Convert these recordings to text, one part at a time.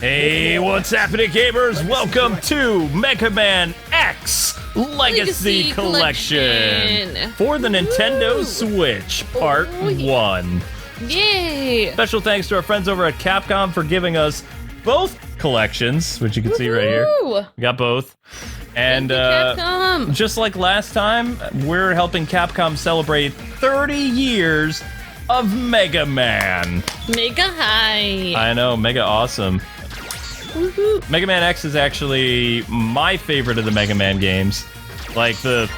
Hey, what's happening, gamers? Welcome to Megaman X Legacy Collection for the Nintendo Switch, Part 1. Yay! Special thanks to our friends over at Capcom for giving us both collections, which you can see right here. We got both. And just like last time, we're helping Capcom celebrate 30 years of Mega Man. Mega high. I know, mega awesome. Mega Man X is actually my favorite of the Mega Man games. Like the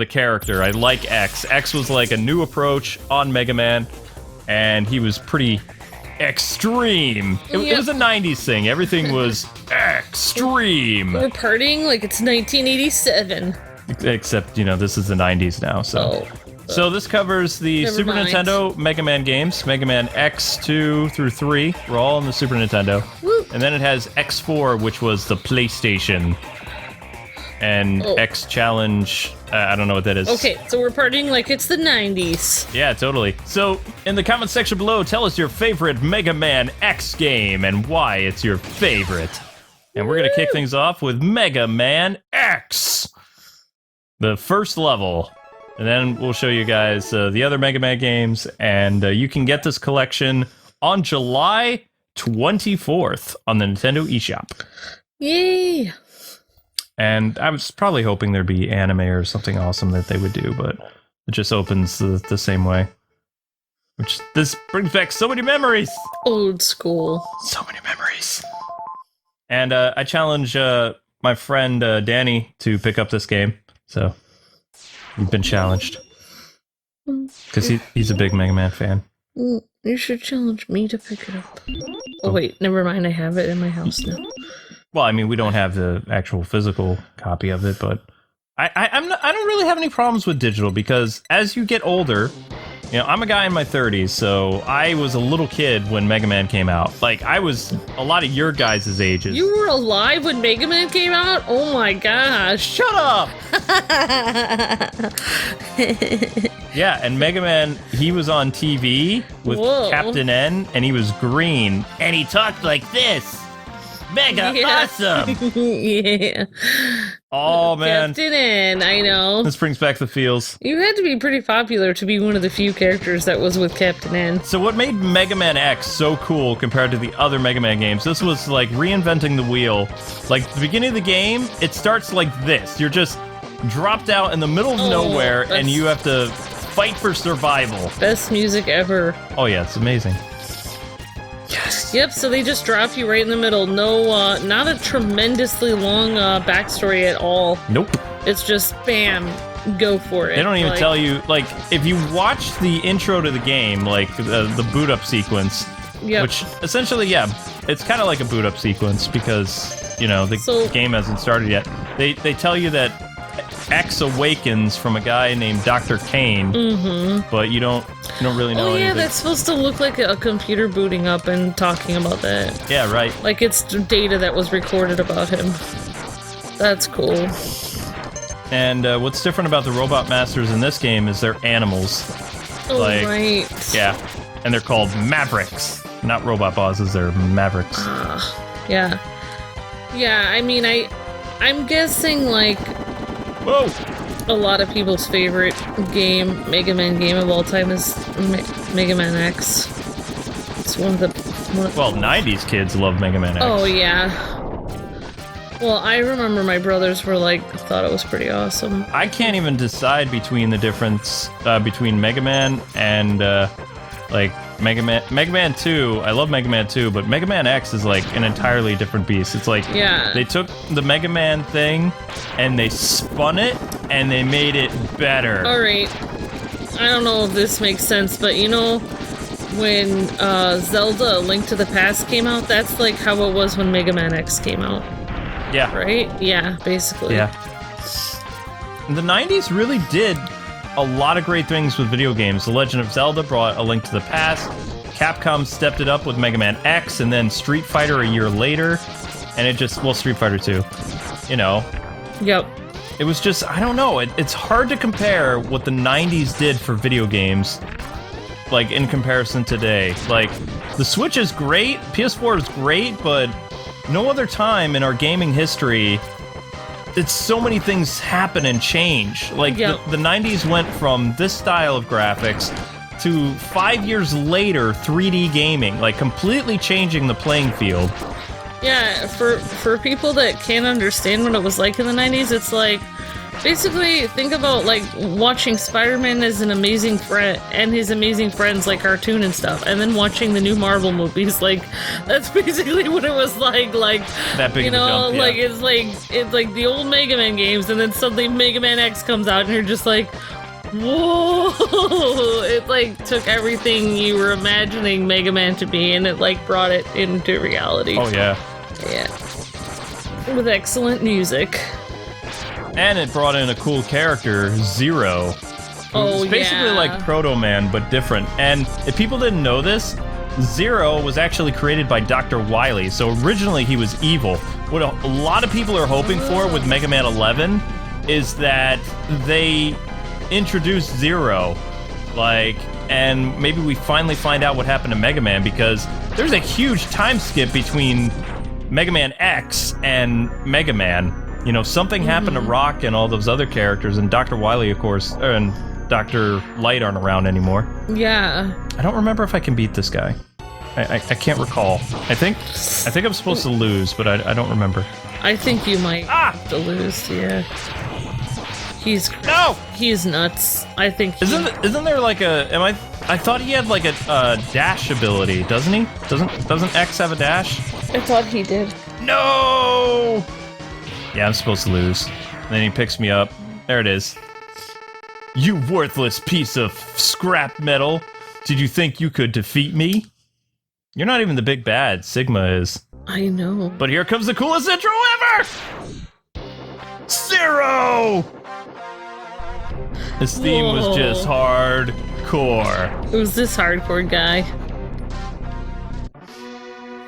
character. I like X. X was like a new approach on Mega Man, and he was pretty extreme. It was a 90s thing. Everything was extreme. We're partying like it's 1987. Except, this is the 90s now, so. So this covers the Super Nintendo Mega Man games, Mega Man X 2 through 3. We're all on the Super Nintendo. Woo. And then it has X4, which was the PlayStation. And X Challenge, I don't know what that is. Okay, so we're partying like it's the 90s. Yeah, totally. So in the comment section below, tell us your favorite Mega Man X game and why it's your favorite. And we're going to kick things off with Mega Man X, the first level. And then we'll show you guys the other Mega Man games, and you can get this collection on July 24th on the Nintendo eShop. Yay! And I was probably hoping there'd be anime or something awesome that they would do, but it just opens the same way. Which, this brings back so many memories! Old school. So many memories. And I challenge my friend Danny to pick up this game, so... You've been challenged. Because he's a big Mega Man fan. You should challenge me to pick it up. Oh, wait, never mind. I have it in my house now. Well, I mean, we don't have the actual physical copy of it, but I don't really have any problems with digital because as you get older, I'm a guy in my 30s, so I was a little kid when Mega Man came out. Like, I was a lot of your guys' ages. You were alive when Mega Man came out? Oh my gosh. Shut up! Yeah, and Mega Man, he was on TV with Captain N, and he was green, and he talked like this. Mega awesome! Yeah. Oh, man. Captain N, I know. This brings back the feels. You had to be pretty popular to be one of the few characters that was with Captain N. So what made Mega Man X so cool compared to the other Mega Man games, this was like reinventing the wheel. Like, the beginning of the game, it starts like this. You're just dropped out in the middle of nowhere, and you have to fight for survival. Best music ever. Oh yeah, it's amazing. Yes. Yep, so they just drop you right in the middle. No, not a tremendously long backstory at all. Nope. It's just, bam, go for it. They don't even tell you, like, if you watch the intro to the game, like, the boot-up sequence, which, essentially, it's kind of like a boot-up sequence, because, the game hasn't started yet. They tell you that X awakens from a guy named Dr. Kane, but you don't really know anything. That's supposed to look like a computer booting up and talking about that. Yeah, right. Like it's data that was recorded about him. That's cool. And what's different about the Robot Masters in this game is they're animals. Oh, right. Yeah, and they're called Mavericks. Not robot bosses, they're Mavericks. Yeah. Yeah, I mean, I'm guessing, like... Whoa! A lot of people's favorite Mega Man game of all time is Mega Man X. It's one of the... Well, 90s kids love Mega Man X. Oh, yeah. Well, I remember my brothers were like, thought it was pretty awesome. I can't even decide between the difference between Mega Man and, like, Mega Man 2. I love Mega Man 2, but Mega Man X is like an entirely different beast. It's like they took the Mega Man thing and they spun it and they made it better. Alright. I don't know if this makes sense, but when Zelda: A Link to the Past came out, that's like how it was when Mega Man X came out. Yeah. Right? Yeah, basically. Yeah. The 90s really did a lot of great things with video games. The Legend of Zelda brought A Link to the Past. Capcom stepped it up with Mega Man X, and then Street Fighter a year later. And it just, Street Fighter 2. Yep. It was just, I don't know, it's hard to compare what the 90s did for video games, like, in comparison today. Like, the Switch is great, PS4 is great, but no other time in our gaming history, it's so many things happen and change. Like, Yep. the 90s went from this style of graphics to 5 years later, 3D gaming, like completely changing the playing field. Yeah, for people that can't understand what it was like in the 90s, it's like, basically, think about, like, watching Spider-Man as an amazing friend, and his amazing friends, like, cartoon and stuff, and then watching the new Marvel movies, like, that's basically what it was like, That big you of a know, jump, yeah. like, it's like the old Mega Man games, and then suddenly Mega Man X comes out, and you're just like, whoa! It, like, took everything you were imagining Mega Man to be, and it, like, brought it into reality. Oh, yeah. Yeah. With excellent music. And it brought in a cool character, Zero. Oh, It's basically yeah. like Proto Man, but different. And if people didn't know this, Zero was actually created by Dr. Wily, so originally he was evil. What a lot of people are hoping for with Mega Man 11 is that they introduce Zero, like, and maybe we finally find out what happened to Mega Man, because there's a huge time skip between Mega Man X and Mega Man. You know, something happened to Rock and all those other characters, and Dr. Wily, of course, and Dr. Light aren't around anymore. Yeah. I don't remember if I can beat this guy. I can't recall. I think I'm supposed to lose, but I don't remember. I think you might have to lose, yeah. He's nuts. I think Isn't there like a... I thought he had like a dash ability, doesn't he? Doesn't X have a dash? I thought he did. No! Yeah, I'm supposed to lose. And then he picks me up. There it is. You worthless piece of scrap metal. Did you think you could defeat me? You're not even the big bad. Sigma is. I know. But here comes the coolest intro ever! Zero! His theme was just hardcore. Who's this hardcore guy?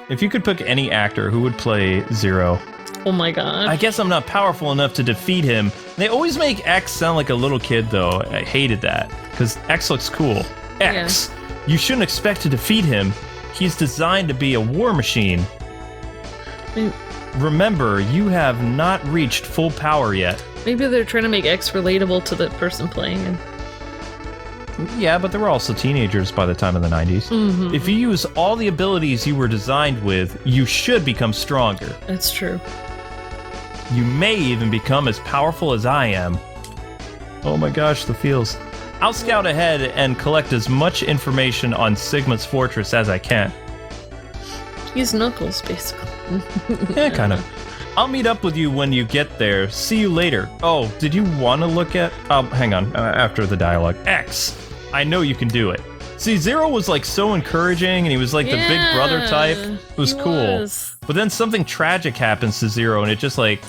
If you could pick any actor, who would play Zero? Oh my god. I guess I'm not powerful enough to defeat him. They always make X sound like a little kid, though. I hated that, because X looks cool. X, you shouldn't expect to defeat him. He's designed to be a war machine. Remember, you have not reached full power yet. Maybe they're trying to make X relatable to the person playing him. Yeah, but they were also teenagers by the time of the 90s. Mm-hmm. If you use all the abilities you were designed with, you should become stronger. That's true. You may even become as powerful as I am. Oh my gosh, the feels. I'll scout ahead and collect as much information on Sigma's fortress as I can. He's Knuckles, basically. Yeah, kind of. I'll meet up with you when you get there. See you later. Oh, did you want to look at... hang on, after the dialogue. X, I know you can do it. See, Zero was like so encouraging, and he was like the big brother type. It was cool. But then something tragic happens to Zero, and it just like...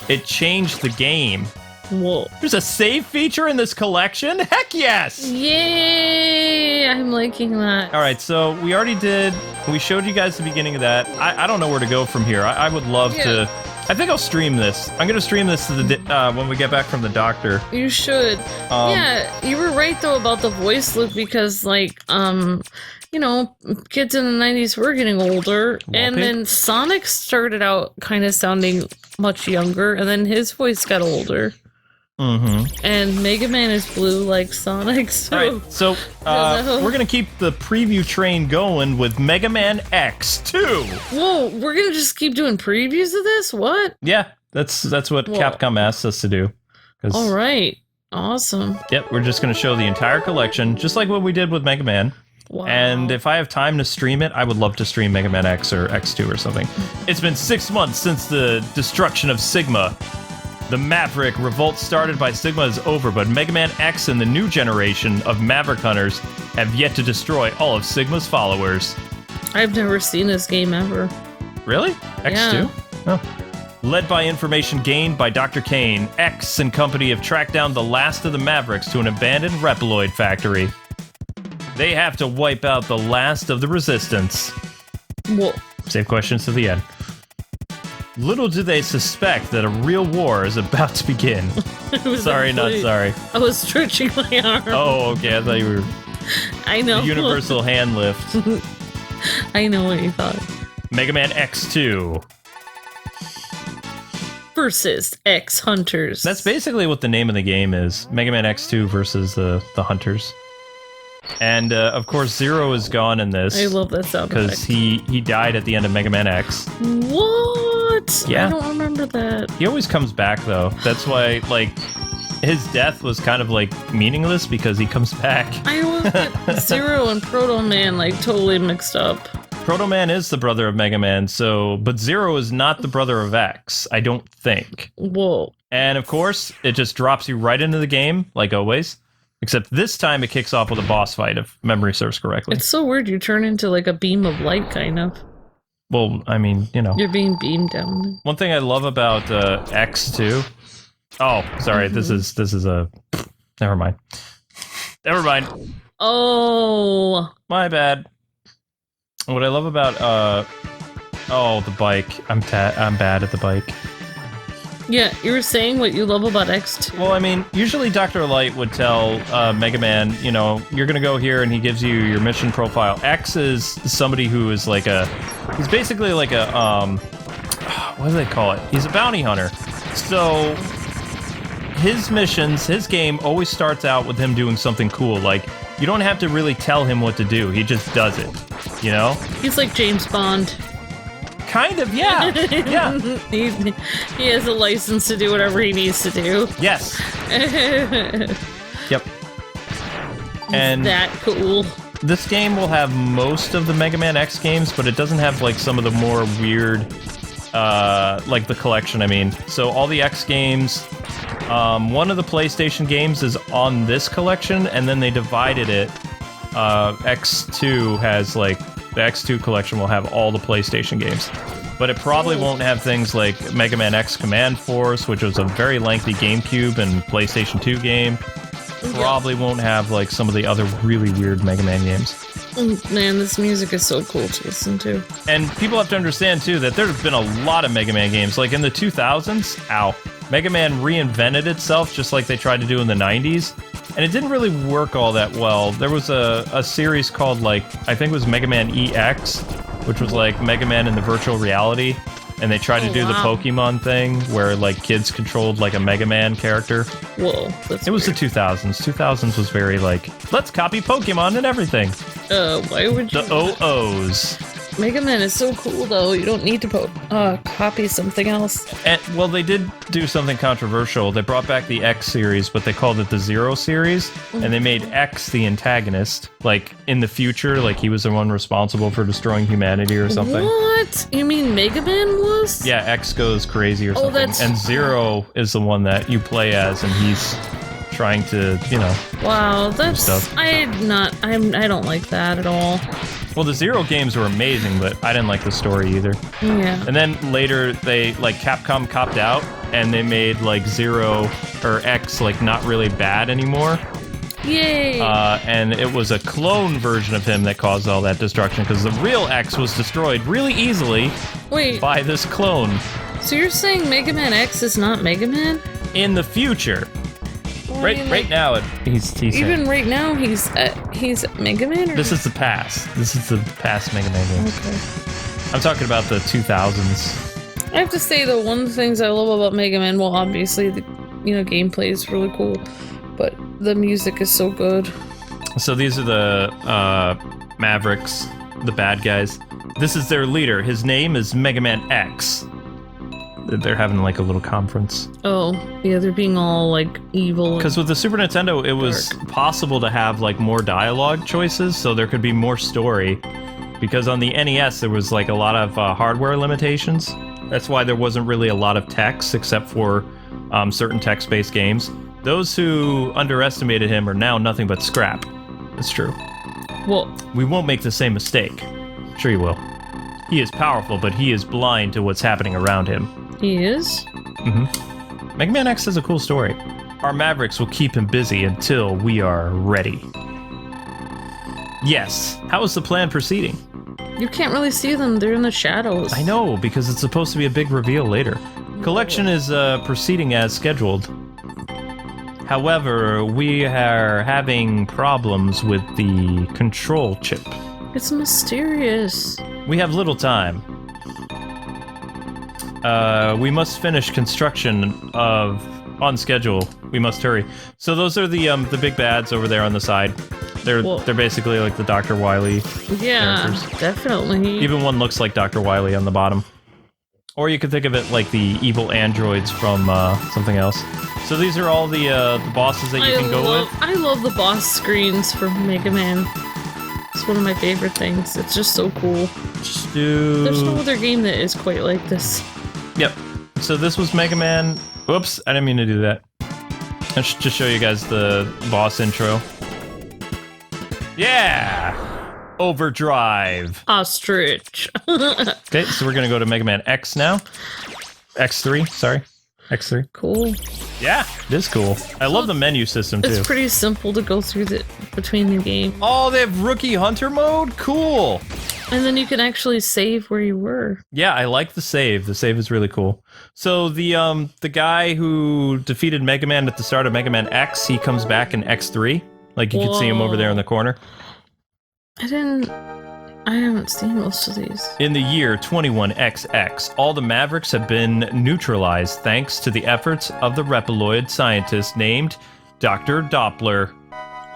it changed the game. Whoa. There's a save feature in this collection? Heck yes! Yay! I'm liking that. Alright, so we already did... we showed you guys the beginning of that. I don't know where to go from here. I would love to... I think I'll stream this. I'm gonna stream this to the when we get back from the doctor. You should. Yeah, you were right though about the voice look, because like you know, kids in the 90s were getting older, and then Sonic started out kind of sounding much younger, and then his voice got older. Mm-hmm. And Mega Man is blue like Sonic, so... Alright, so we're gonna keep the preview train going with Mega Man X 2! Whoa, we're gonna just keep doing previews of this? What? Yeah, that's what Capcom asked us to do. Alright, awesome. Yep, we're just gonna show the entire collection, just like what we did with Mega Man. Wow. And if I have time to stream it, I would love to stream Mega Man X or X2 or something. It's been 6 months since the destruction of Sigma. The Maverick revolt started by Sigma is over, but Mega Man X and the new generation of Maverick Hunters have yet to destroy all of Sigma's followers. I've never seen this game ever. Really? X2? Yeah. Oh. Led by information gained by Dr. Kane, X and company have tracked down the last of the Mavericks to an abandoned Reploid factory. They have to wipe out the last of the resistance. Whoa. Save questions to the end. Little do they suspect that a real war is about to begin. Sorry, not sorry. I was stretching my arm. Oh, okay. I thought you were... I know. The universal hand lift. I know what you thought. Mega Man X2. versus X Hunters. That's basically what the name of the game is. Mega Man X2 versus the Hunters. And, of course, Zero is gone in this. I love that sound effect. Because he died at the end of Mega Man X. What? Yeah. I don't remember that. He always comes back, though. That's why, like, his death was kind of, like, meaningless because he comes back. I always get Zero and Proto Man, like, totally mixed up. Proto Man is the brother of Mega Man, but Zero is not the brother of X, I don't think. Whoa. And, of course, it just drops you right into the game, like always. Except this time it kicks off with a boss fight, if memory serves correctly. It's so weird. You turn into like a beam of light, kind of. Well, I mean, you know. You're being beamed down. One thing I love about X2. Oh, sorry. This is a. Never mind. Never mind. Oh. My bad. What I love about the bike. I'm bad at the bike. Yeah, you were saying what you love about X2. Well, I mean, usually Dr. Light would tell Mega Man, you know, you're gonna go here, and he gives you your mission profile. X is somebody who is like he's basically like a, what do they call it? He's a bounty hunter. So, his missions, his game always starts out with him doing something cool. Like, you don't have to really tell him what to do. He just does it, you know? He's like James Bond. Kind of, yeah. Yeah. He has a license to do whatever he needs to do. Yes. Yep. And that cool. This game will have most of the Mega Man X games, but it doesn't have like some of the more weird, like the collection, I mean. So all the X games, one of the PlayStation games is on this collection, and then they divided it. X2 has like, the X2 collection will have all the PlayStation games. But it probably won't have things like Mega Man X Command Force, which was a very lengthy GameCube and PlayStation 2 game. Probably won't have like some of the other really weird Mega Man games. Man, this music is so cool to listen to. And people have to understand too that there's been a lot of Mega Man games. Like in the 2000s, Mega Man reinvented itself just like they tried to do in the 90s. And it didn't really work all that well. There was a series called, like, I think it was Mega Man EX, which was like Mega Man in the virtual reality. And they tried to do the Pokemon thing where, like, kids controlled, like, a Mega Man character. Whoa, that's It was the 2000s. 2000s was very, like, let's copy Pokemon and everything. Why would you? The OOs. Mega Man is so cool, though. You don't need to copy something else. And, well, they did do something controversial. They brought back the X series, but they called it the Zero series, and they made X the antagonist. Like, in the future, like, he was the one responsible for destroying humanity or something. What? You mean Mega Man was? Yeah, X goes crazy or something. And Zero is the one that you play as, and he's trying to, you know... Wow, that's... stuff. I don't like that at all. Well, the Zero games were amazing, but I didn't like the story either. Yeah. And then later, they, like, Capcom copped out, and they made, like, Zero, or X, like, not really bad anymore. Yay! And it was a clone version of him that caused all that destruction, because the real X was destroyed really easily by this clone. So you're saying Mega Man X is not Mega Man? In the future. Well, right now, he's even right now, he's Mega Man? Or? This is the past. This is the past Mega Man games. Okay. I'm talking about the 2000s. I have to say, though, one of the things I love about Mega Man, well, obviously, the gameplay is really cool, but the music is so good. So these are the Mavericks, the bad guys. This is their leader. His name is Mega Man X. They're having like a little conference. Oh, yeah, they're being all like evil. Because with the Super Nintendo, it was possible to have like more dialogue choices, so there could be more story. Because on the NES, there was like a lot of hardware limitations. That's why there wasn't really a lot of text, except for certain text-based games. Those who underestimated him are now nothing but scrap. It's true. Well, we won't make the same mistake. Sure you will. He is powerful, but he is blind to what's happening around him. He is? Mm-hmm. Mega Man X has a cool story. Our Mavericks will keep him busy until we are ready. Yes. How is the plan proceeding? You can't really see them. They're in the shadows. I know, because it's supposed to be a big reveal later. Collection is proceeding as scheduled. However, we are having problems with the control chip. It's mysterious. We have little time. We must finish construction on schedule. We must hurry. So those are the big bads over there on the side. They're basically like the Dr. Wily characters. Definitely. Even one looks like Dr. Wily on the bottom. Or you could think of it like the evil androids from something else. So these are all the bosses that you can go with. I love the boss screens for Mega Man. It's one of my favorite things. It's just so cool. There's no other game that is quite like this. Yep. So this was Mega Man. Whoops, I didn't mean to do that. I should just show you guys the boss intro. Yeah! Overdrive. Ostrich. Okay, so we're gonna go to Mega Man X now. X3, sorry. X3. Cool. Yeah, it is cool. I love the menu system too. It's pretty simple to go through between the game. Oh, they have Rookie Hunter mode? Cool. And then you can actually save where you were. Yeah, I like the save. The save is really cool. So the guy who defeated Mega Man at the start of Mega Man X, he comes back in X3. Like you can see him over there in the corner. I haven't seen most of these. In the year 21XX, all the Mavericks have been neutralized thanks to the efforts of the Reploid scientist named Dr. Doppler.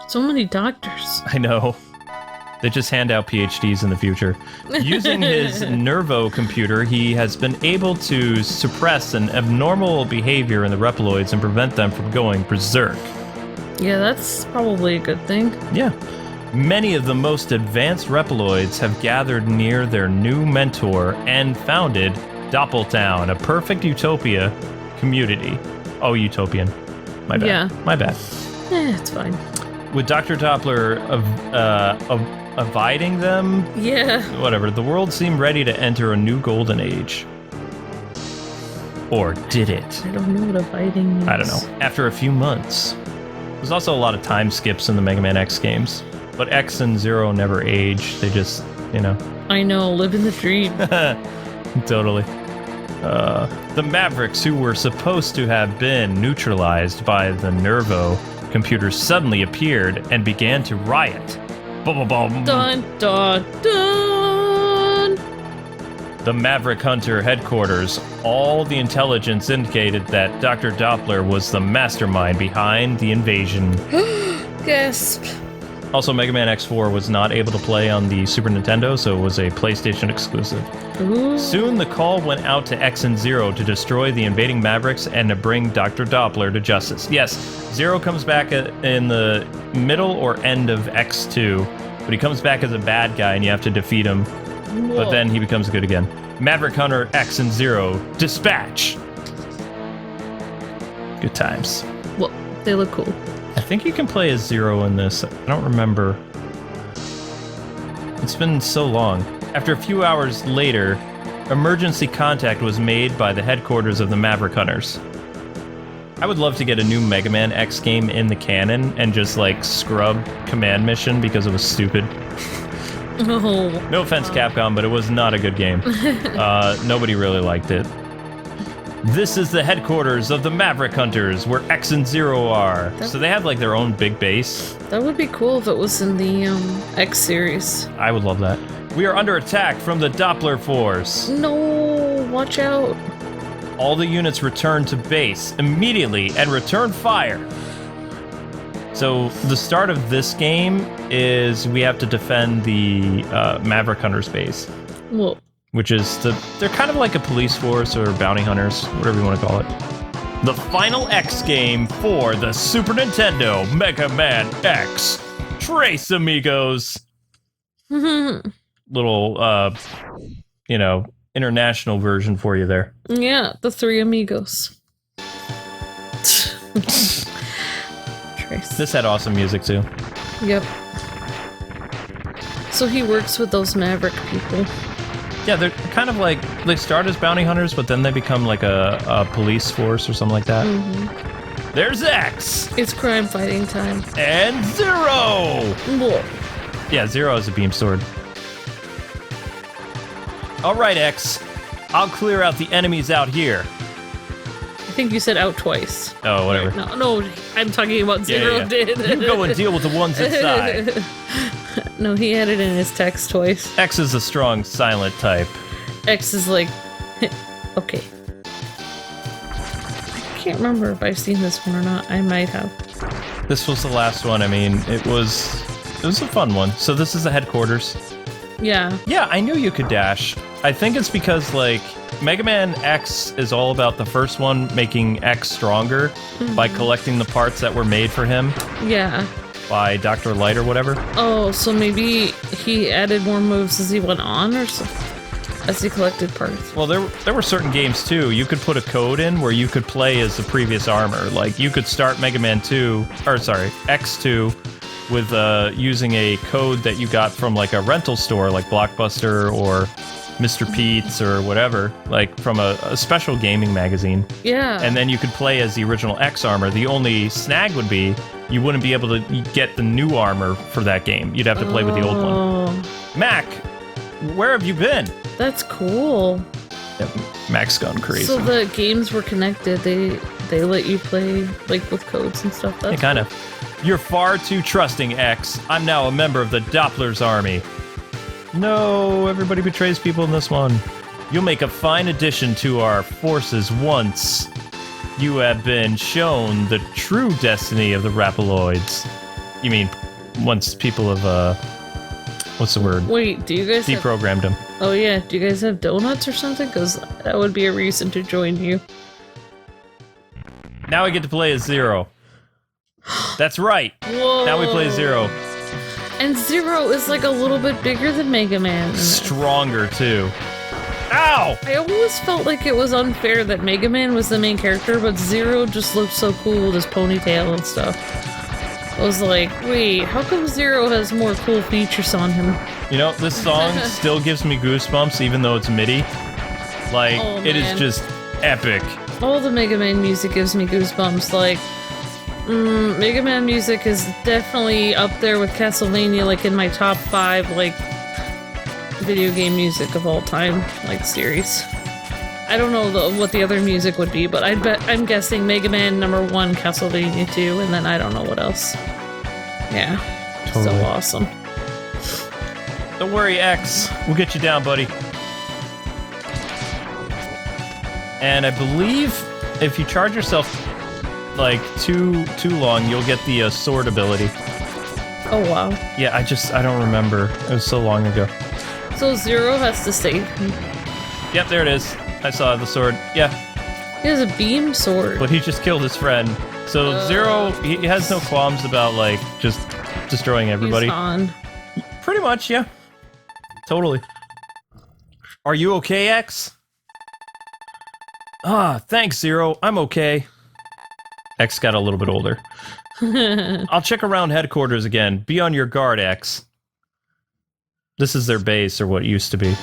So many doctors. I know. They just hand out PhDs in the future. Using his Nervo computer, he has been able to suppress an abnormal behavior in the Reploids and prevent them from going berserk. Yeah, that's probably a good thing. Yeah. Many of the most advanced Reploids have gathered near their new mentor and founded Doppeltown, a perfect utopia community. Oh, utopian. My bad. Yeah. My bad. It's fine. With Dr. Doppler abiding them? Yeah. Whatever. The world seemed ready to enter a new golden age. Or did it? I don't know what abiding means. I don't know. After a few months. There's also a lot of time skips in the Mega Man X games. But X and Zero never age. They just, you know. I know, living the dream. Totally. The Mavericks, who were supposed to have been neutralized by the Nervo computers, suddenly appeared and began to riot. Boom, boom, boom. Dun, dun, dun! The Maverick Hunter headquarters, all the intelligence indicated that Dr. Doppler was the mastermind behind the invasion. Gasp. Also, Mega Man X4 was not able to play on the Super Nintendo, so it was a PlayStation exclusive. Ooh. Soon, the call went out to X and Zero to destroy the invading Mavericks and to bring Dr. Doppler to justice. Yes, Zero comes back in the middle or end of X2, but he comes back as a bad guy and you have to defeat him. Whoa. But then he becomes good again. Maverick Hunter, X and Zero, dispatch! Good times. Well, they look cool. I think you can play as Zero in this. I don't remember. It's been so long. After a few hours later, emergency contact was made by the headquarters of the Maverick Hunters. I would love to get a new Mega Man X game in the canon and just like scrub Command Mission because it was stupid. Oh. No offense, Capcom, but it was not a good game. Nobody really liked it. This is the headquarters of the Maverick Hunters, where X and Zero are. So they have like their own big base. That would be cool if it was in the X series. I would love that. We are under attack from the Doppler Force. No, watch out. All the units return to base immediately and return fire. So the start of this game is we have to defend the Maverick Hunters base. Whoa. Which is they're kind of like a police force or bounty hunters, whatever you want to call it. The final X game for the Super Nintendo, Mega Man X. Trace, amigos. Little, international version for you there. Yeah, the three amigos. Trace. This had awesome music too. Yep. So he works with those Maverick people. Yeah, they're kind of like, they start as bounty hunters, but then they become like a police force or something like that. Mm-hmm. There's X! It's crime fighting time. And Zero! Whoa. Yeah, Zero has a beam sword. Alright, X. I'll clear out the enemies out here. I think you said out twice. Oh, whatever. No, I'm talking about Zero did. You go and deal with the ones inside. No, he added in his text twice. X is a strong, silent type. X is like, Okay. I can't remember if I've seen this one or not. I might have. This was the last one. I mean, it was a fun one. So this is the headquarters. Yeah. Yeah, I knew you could dash. I think it's because, like, Mega Man X is all about the first one making X stronger by collecting the parts that were made for him. Yeah. By Dr. Light or whatever. Oh, so maybe he added more moves as he went on, or so, as he collected parts. Well, there were certain games too. You could put a code in where you could play as the previous armor. Like you could start Mega Man X2 with using a code that you got from like a rental store, like Blockbuster or Mr. Pete's or whatever, like from a special gaming magazine. Yeah. And then you could play as the original X armor. The only snag would be you wouldn't be able to get the new armor for that game. You'd have to play with the old one. Mac, where have you been? That's cool. Yep, Mac's gone crazy. So the games were connected. They let you play like with codes and stuff. That's yeah, kind of. You're far too trusting, X. I'm now a member of the Doppler's army. No, everybody betrays people in this one. You'll make a fine addition to our forces once you have been shown the true destiny of the Rapaloids. You mean, once people have, what's the word? Wait, do you guys deprogrammed them. Oh yeah, do you guys have donuts or something? Because that would be a reason to join you. Now we get to play as Zero. That's right. Whoa. Now we play Zero. And Zero is like a little bit bigger than Mega Man. Stronger, too. Ow! I always felt like it was unfair that Mega Man was the main character, but Zero just looked so cool with his ponytail and stuff. I was like, wait, how come Zero has more cool features on him? You know, this song still gives me goosebumps, even though it's MIDI. Like, it is just epic. All the Mega Man music gives me goosebumps. Like, Mega Man music is definitely up there with Castlevania, like in my top 5, like, video game music of all time, like, series. I don't know what the other music would be, but I'm guessing Mega Man #1, Castlevania 2, and then I don't know what else. Yeah. Totally. So awesome. Don't worry, X. We'll get you down, buddy. And I believe if you charge yourself like too long, you'll get the sword ability. Oh wow. Yeah, I don't remember. It was so long ago. So Zero has to save him. Yep, there it is. I saw the sword. Yeah. He has a beam sword. But he just killed his friend. So Zero, he has no qualms about like just destroying everybody. He's on. Pretty much, yeah. Totally. Are you okay, X? Ah, thanks, Zero. I'm okay. X got a little bit older. I'll check around headquarters again. Be on your guard, X. This is their base, or what used to be.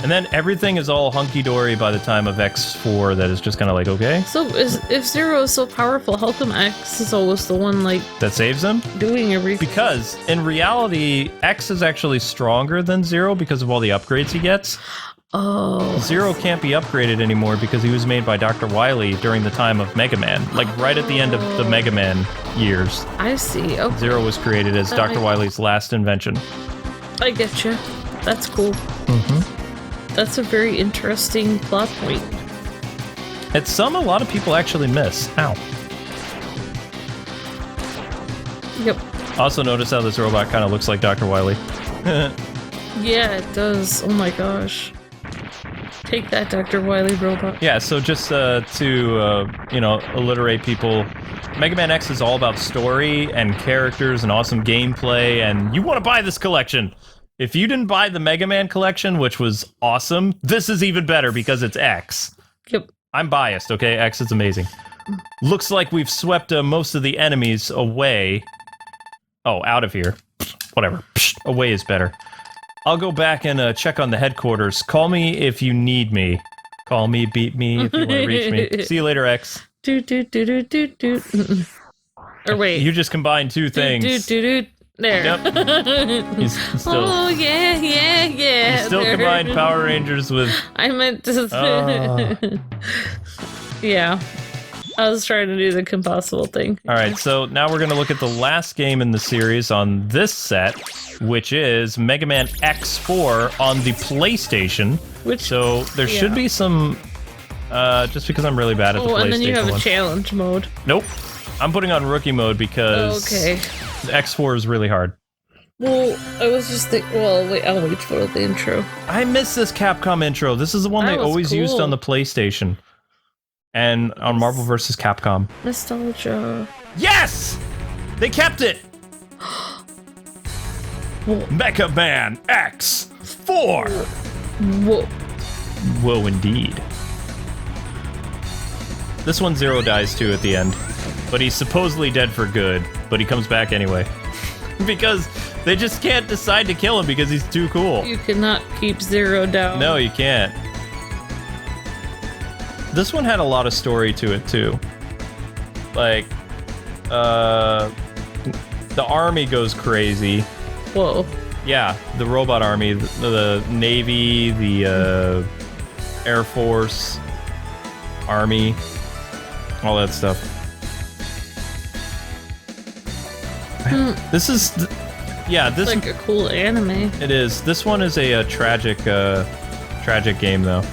And then everything is all hunky-dory by the time of X4 that is just kind of like, okay. So if Zero is so powerful, how come X is always the one, like... that saves him? Doing everything? Because, in reality, X is actually stronger than Zero because of all the upgrades he gets. Oh. Zero can't be upgraded anymore because he was made by Dr. Wily during the time of Mega Man. Like, right at the end of the Mega Man years. I see, okay. Zero was created as Dr. Wily's last invention. I get you. That's cool. That's a very interesting plot point. It's some a lot of people actually miss. Ow. Yep. Also notice how this robot kind of looks like Dr. Wily. Yeah, it does. Oh my gosh. Take that, Dr. Wily robot. Yeah, so just to, you know, alliterate people, Mega Man X is all about story and characters and awesome gameplay, and you want to buy this collection. If you didn't buy the Mega Man collection, which was awesome, this is even better because it's X. Yep. I'm biased, okay? X is amazing. Looks like we've swept most of the enemies away. Oh, out of here. Whatever. Psh, away is better. I'll go back and check on the headquarters. Call me if you need me. Call me, beat me if you want to reach me. See you later, X. Or wait. You just combined two things. There. Yep. He's still, oh, yeah. He's still there. combined Power Rangers with... I meant to... Yeah. I was trying to do the compossible thing. Alright, so now we're going to look at the last game in the series on this set, which is Mega Man X4 on the PlayStation. So there should be some just because I'm really bad at the PlayStation 1. And then you have a challenge mode. Nope. I'm putting on rookie mode because X4 is really hard. Well, I was just thinking, well, wait, I'll wait for the intro. I miss this Capcom intro. This is the one they always used on the PlayStation. And on Marvel vs. Capcom. Nostalgia. Yes! They kept it! Megaman X4! Whoa. Whoa, indeed. This one Zero dies too at the end. But he's supposedly dead for good, but he comes back anyway. Because they just can't decide to kill him because he's too cool. You cannot keep Zero down. No, you can't. This one had a lot of story to it too. Like, the army goes crazy. Whoa. Yeah, the robot army, the Navy, the Air Force, Army, all that stuff. This is, this is like a cool anime. It is. This one is a tragic game though.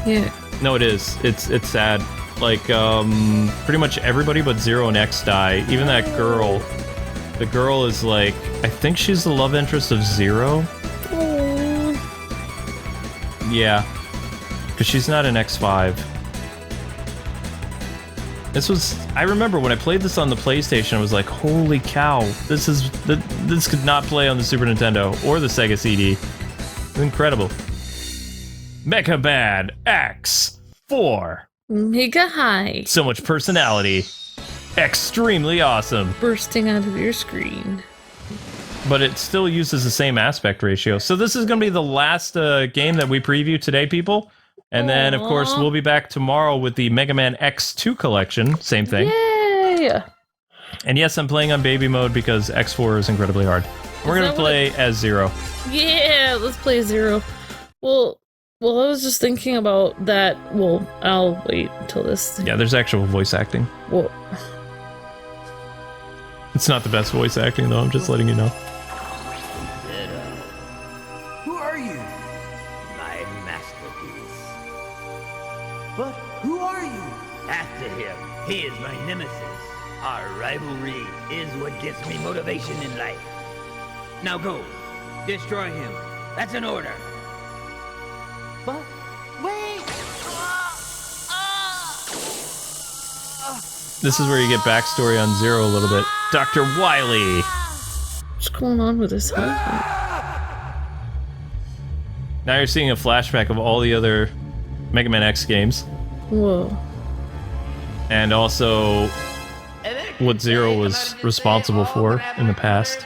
Yeah. No, it is. It's sad. Like, pretty much everybody but Zero and X die. Even that girl. The girl is like, I think she's the love interest of Zero. Aww. Yeah. Because she's not an X5. This was, I remember when I played this on the PlayStation, I was like, holy cow, this could not play on the Super Nintendo or the Sega CD. It's incredible. Megaman X4. Mega high. So much personality. Extremely awesome. Bursting out of your screen. But it still uses the same aspect ratio. So this is going to be the last game that we preview today, people. And then, of course, we'll be back tomorrow with the Mega Man X2 collection. Same thing. Yay! And yes, I'm playing on baby mode because X4 is incredibly hard. We're going to play as Zero. Yeah, let's play Zero. Well, I was just thinking about that. Well, I'll wait until this thing. Yeah, there's actual voice acting. Well, it's not the best voice acting, though. I'm just letting you know. Who are you? My masterpiece. But who are you? After him, he is my nemesis. Our rivalry is what gives me motivation in life. Now go, destroy him. That's an order. But wait! This is where you get backstory on Zero a little bit. Dr. Wily! What's going on with this husband? Now you're seeing a flashback of all the other Mega Man X games. Whoa. And also what Zero was responsible for in the past.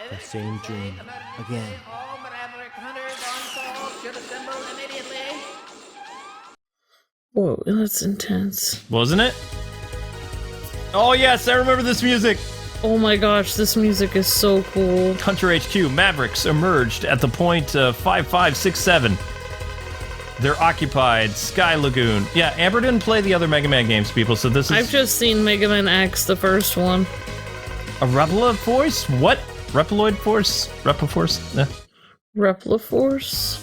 The same dream again. Whoa, that's intense. Wasn't it? Oh yes, I remember this music! Oh my gosh, this music is so cool. Hunter HQ, Mavericks emerged at the point 5567. They're occupied, Sky Lagoon. Yeah, Amber didn't play the other Mega Man games, people, so this is... I've just seen Mega Man X, the first one. A Reploid Force? What? Reploid Force? Repliforce? Repliforce?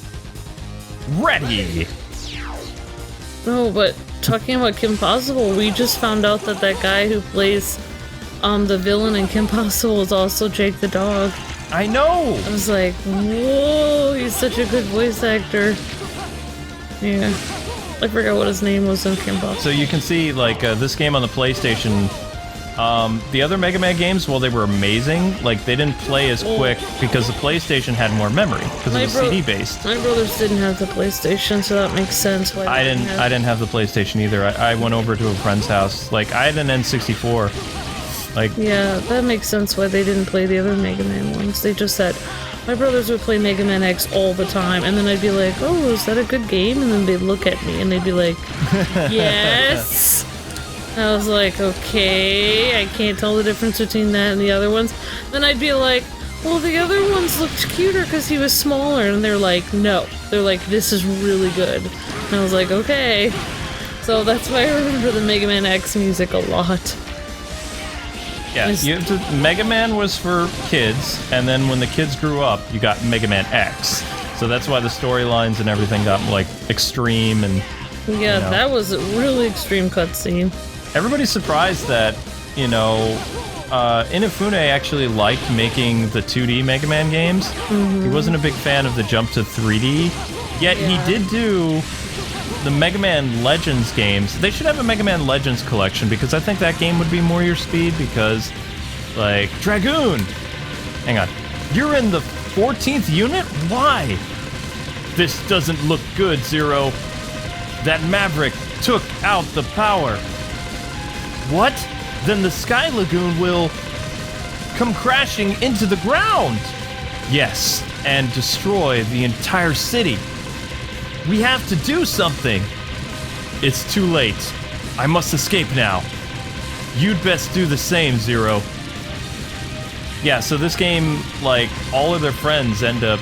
Ready! No, but talking about Kim Possible, we just found out that that guy who plays the villain in Kim Possible is also Jake the Dog. I know! I was like, whoa, he's such a good voice actor. Yeah. I forgot what his name was in Kim Possible. So you can see, like, this game on the PlayStation, the other Mega Man games, while they were amazing, like, they didn't play as quick because the PlayStation had more memory, because it was CD-based. My brothers didn't have the PlayStation, so that makes sense why I didn't have the PlayStation either. I went over to a friend's house. Like, I had an N64. Like, yeah, that makes sense why they didn't play the other Mega Man ones. They just said, my brothers would play Mega Man X all the time, and then I'd be like, oh, is that a good game? And then they'd look at me, and they'd be like, yes! I was like, okay, I can't tell the difference between that and the other ones. Then I'd be like, well, the other ones looked cuter because he was smaller, and they're like, no. They're like, this is really good. And I was like, okay. So that's why I remember the Mega Man X music a lot. yeah, Mega Man was for kids, and then when the kids grew up, you got Mega Man X. So that's why the storylines and everything got, like, extreme and... Yeah, you know. that was a really extreme cutscene. Everybody's surprised that, you know, Inafune actually liked making the 2D Mega Man games. He wasn't a big fan of the jump to 3D, yet he did do the Mega Man Legends games. They should have a Mega Man Legends collection, because I think that game would be more your speed, because, like, Dragoon! Hang on. You're in the 14th unit? Why? This doesn't look good, Zero. That Maverick took out the power. What? Then the Sky Lagoon will come crashing into the ground. Yes, and destroy the entire city. We have to do something. It's too late. I must escape now. You'd best do the same, Zero. Yeah, so this game, like, all of their friends end up...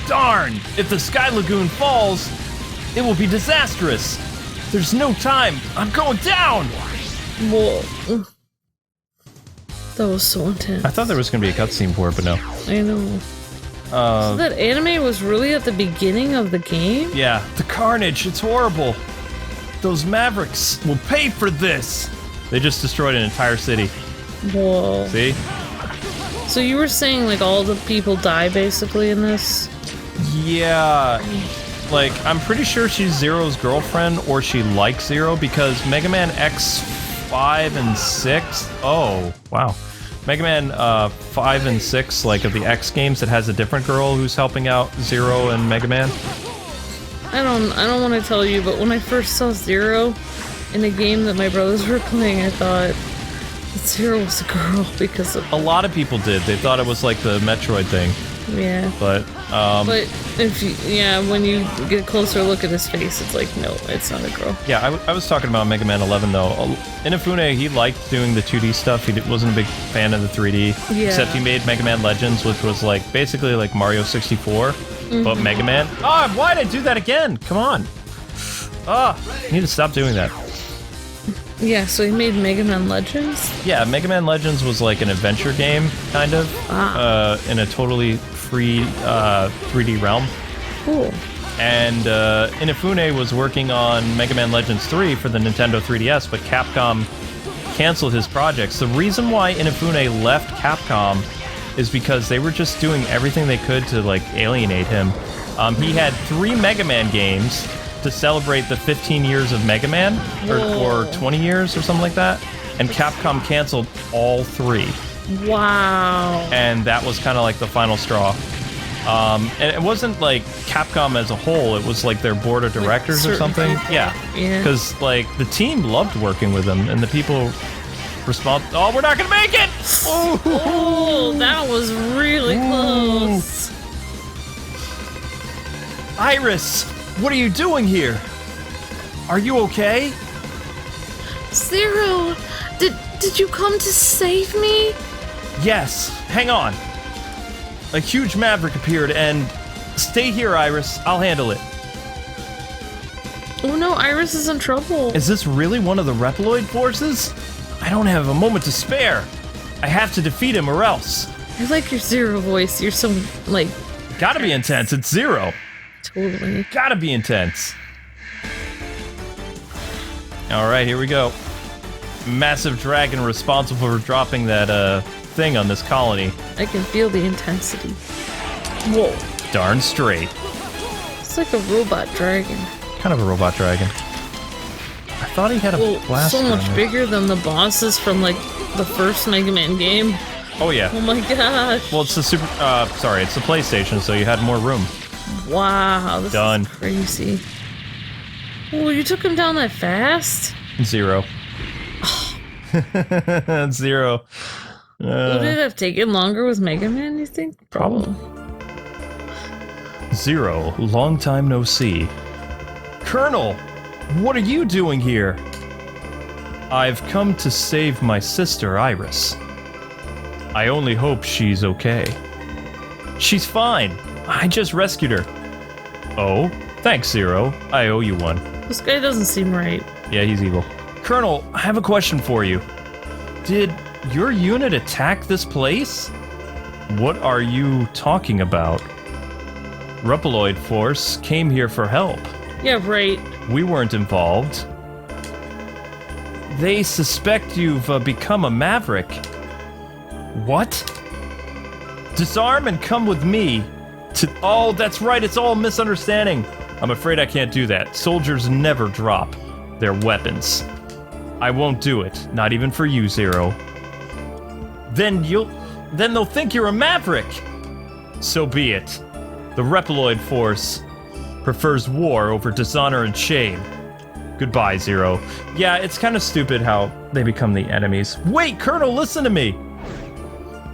Darn! If the Sky Lagoon falls, it will be disastrous. There's no time. I'm going down! Whoa. That was so intense. I thought there was going to be a cutscene for it, but no. I know. So that anime was really at the beginning of the game? Yeah, the carnage, it's horrible. Those Mavericks will pay for this. They just destroyed an entire city. Whoa. See? So you were saying, like, all the people die, basically, in this? Yeah. Like, I'm pretty sure she's Zero's girlfriend, or she likes Zero, because Mega Man X5 and 6... Oh, wow. Mega Man 5 and 6, like, of the X games, it has a different girl who's helping out Zero and Mega Man. I don't want to tell you, but when I first saw Zero in a game that my brothers were playing, I thought that Zero was a girl because of... A lot of people did. They thought it was like the Metroid thing. Yeah. But if you, when you get a closer look at his face, it's like, no, it's not a girl. Yeah, I was talking about Mega Man 11, though. Inafune, he liked doing the 2D stuff. He wasn't a big fan of the 3D. Yeah. Except he made Mega Man Legends, which was like basically like Mario 64, but Mega Man. Oh, why'd I do that again? Come on. Oh, you need to stop doing that. Yeah, so he made Mega Man Legends? Yeah, Mega Man Legends was like an adventure game, kind of, in a totally free 3D realm. Cool. And Inafune was working on Mega Man Legends 3 for the Nintendo 3DS, but Capcom canceled his projects. The reason why Inafune left Capcom is because they were just doing everything they could to, like, alienate him. He had 3 Mega Man games to celebrate the 15 years of Mega Man, or 20 years or something like that, and Capcom canceled all 3. Wow. And that was kind of like the final straw. And it wasn't like Capcom as a whole, it was like their board of directors or something. Yeah. Because, like, the team loved working with them, and the people oh, we're not gonna make it! Oh, that was really close. Iris, what are you doing here? Are you okay? Zero, did you come to save me? Yes, hang on. A huge maverick appeared, and stay here, Iris. I'll handle it. Oh no, Iris is in trouble. Is this really one of the Reploid forces? I don't have a moment to spare. I have to defeat him or else. I like your Zero voice. You're so, like... Gotta be intense. It's Zero. Totally. Gotta be intense. Alright, here we go. Massive dragon responsible for dropping that, thing on this colony. I can feel the intensity. Whoa. Darn straight. It's like a robot dragon. Kind of a robot dragon. I thought he had a blaster. So much bigger than the bosses from, like, the first Mega Man game. Oh, yeah. Oh my gosh. Well, it's the it's the PlayStation, so you had more room. Wow, this Done. is crazy. Oh, you took him down that fast? Zero. Zero. Would it have taken longer with Mega Man, you think? Probably. Zero, long time no see. Colonel, what are you doing here? I've come to save my sister, Iris. I only hope she's okay. She's fine. I just rescued her. Oh, thanks, Zero. I owe you one. This guy doesn't seem right. Yeah, he's evil. Colonel, I have a question for you. Did your unit attack this place? What are you talking about? Reploid Force came here for help. Yeah, right. We weren't involved. They suspect you've become a maverick. What? Disarm and come with me to... Oh, that's right, it's all a misunderstanding. I'm afraid I can't do that. Soldiers never drop their weapons. I won't do it, not even for you, Zero. Then they'll think you're a maverick. So be it. The Reploid Force prefers war over dishonor and shame. Goodbye, Zero. Yeah, it's kind of stupid how they become the enemies. Wait, Colonel, listen to me!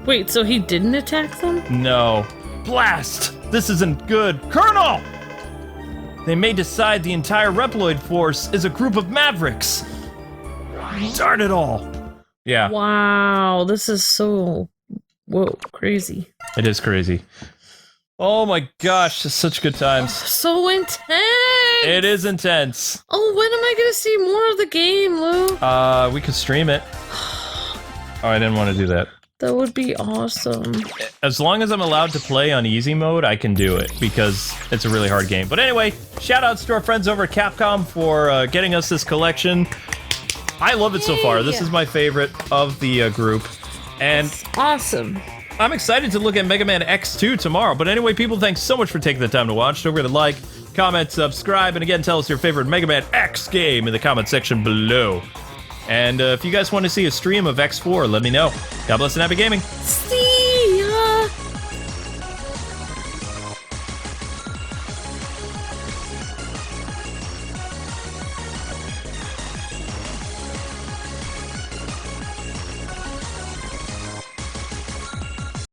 Wait, so he didn't attack them? No. Blast! This isn't good. Colonel! They may decide the entire Reploid Force is a group of mavericks. Darn it all. Yeah. Wow, this is so... Whoa, crazy. It is crazy. Oh my gosh, it's such good times. So intense! It is intense. Oh, when am I gonna see more of the game, Lou? We could stream it. Oh, I didn't want to do that. That would be awesome. As long as I'm allowed to play on easy mode, I can do it, because it's a really hard game. But anyway, shout outs to our friends over at Capcom for getting us this collection. I love it so far. This is my favorite of the group. And awesome. I'm excited to look at Megaman X2 tomorrow. But anyway, people, thanks so much for taking the time to watch. Don't forget to like, comment, subscribe, and again, tell us your favorite Megaman X game in the comment section below. And if you guys want to see a stream of X4, let me know. God bless and happy gaming. See